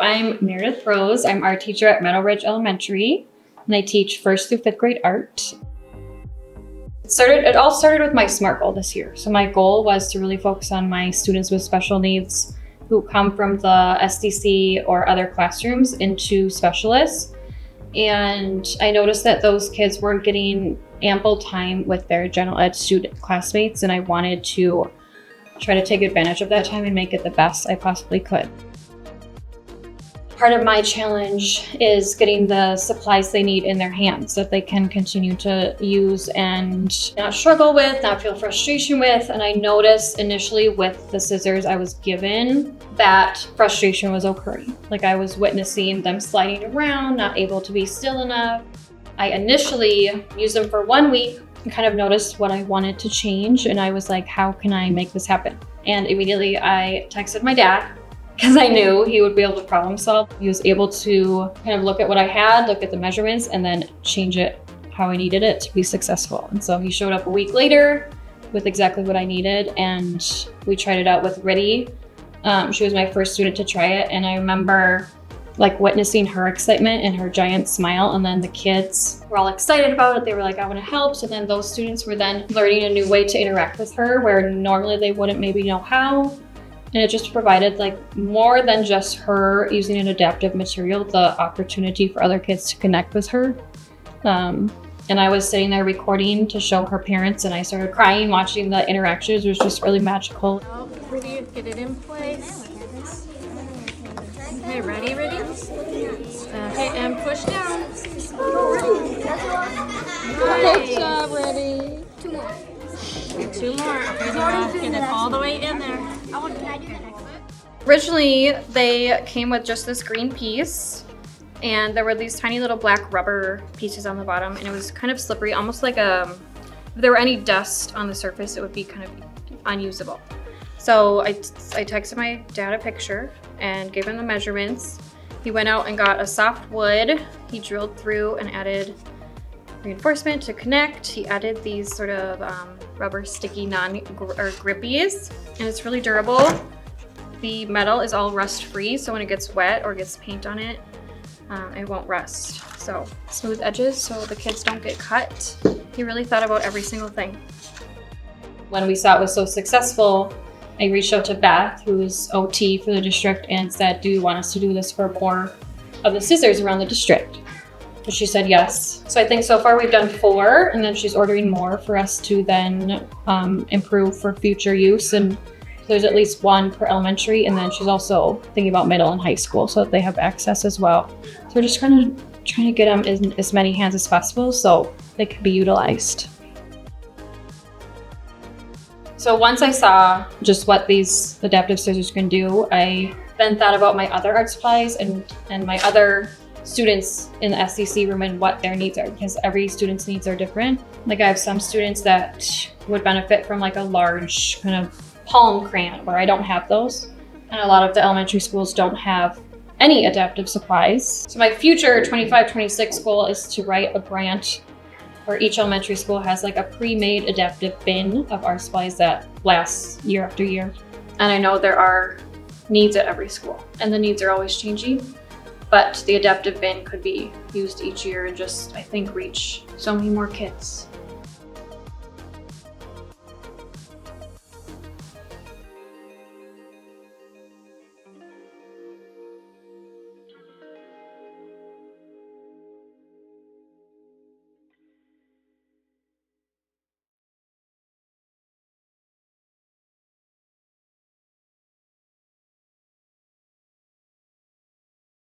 I'm Meredith Rhodes. I'm art teacher at Meadow Ridge Elementary, and I teach 1st through 5th grade art. It all started with my SMART goal this year. So my goal was to really focus on my students with special needs who come from the SDC or other classrooms into specialists. And I noticed that those kids weren't getting ample time with their general ed student classmates, and I wanted to try to take advantage of that time and make it the best I possibly could. Part of my challenge is getting the supplies they need in their hands that they can continue to use and not struggle with, not feel frustration with. And I noticed initially with the scissors I was given that frustration was occurring. Like I was witnessing them sliding around, not able to be still enough. I initially used them for 1 week and kind of noticed what I wanted to change. And I was like, how can I make this happen? And immediately I texted my dad, because I knew he would be able to problem solve. He was able to kind of look at what I had, look at the measurements, and then change it how I needed it to be successful. And so he showed up a week later with exactly what I needed, and we tried it out with Riddy. She was my first student to try it, and I remember like witnessing her excitement and her giant smile, and then the kids were all excited about it. They were like, I want to help. So then those students were then learning a new way to interact with her where normally they wouldn't maybe know how. And it just provided like more than just her using an adaptive material, the opportunity for other kids to connect with her. And I was sitting there recording to show her parents, and I started crying watching the interactions. It was just really magical. Oh, pretty, get it in place. Okay, ready? Okay, and push down. Good job, Riddy. Two more. Okay, now get it all the way in there. Originally, they came with just this green piece, and there were these tiny little black rubber pieces on the bottom, and it was kind of slippery, almost like if there were any dust on the surface, it would be kind of unusable. So I texted my dad a picture and gave him the measurements. He went out and got a soft wood. He drilled through and added reinforcement to connect. He added these sort of rubber sticky grippies, and it's really durable. The metal is all rust free, so when it gets wet or gets paint on it, it won't rust. So smooth edges so the kids don't get cut. He really thought about every single thing. When we saw it was so successful, I reached out to Beth, who's OT for the district, and said, do you want us to do this for more of the scissors around the district? And she said yes. So I think so far we've done 4, and then she's ordering more for us to then improve for future use. And there's at least 1 per elementary, and then she's also thinking about middle and high school so that they have access as well. So we're just trying to get them in as many hands as possible so they can be utilized. So once I saw just what these adaptive scissors can do, I then thought about my other art supplies and my other students in the SDC room and what their needs are, because every student's needs are different. Like I have some students that would benefit from like a large kind of palm crayon where I don't have those. And a lot of the elementary schools don't have any adaptive supplies. So my future 25-26 goal is to write a grant where each elementary school has like a pre-made adaptive bin of art supplies that lasts year after year. And I know there are needs at every school, and the needs are always changing, but the adaptive bin could be used each year and just, I think, reach so many more kids.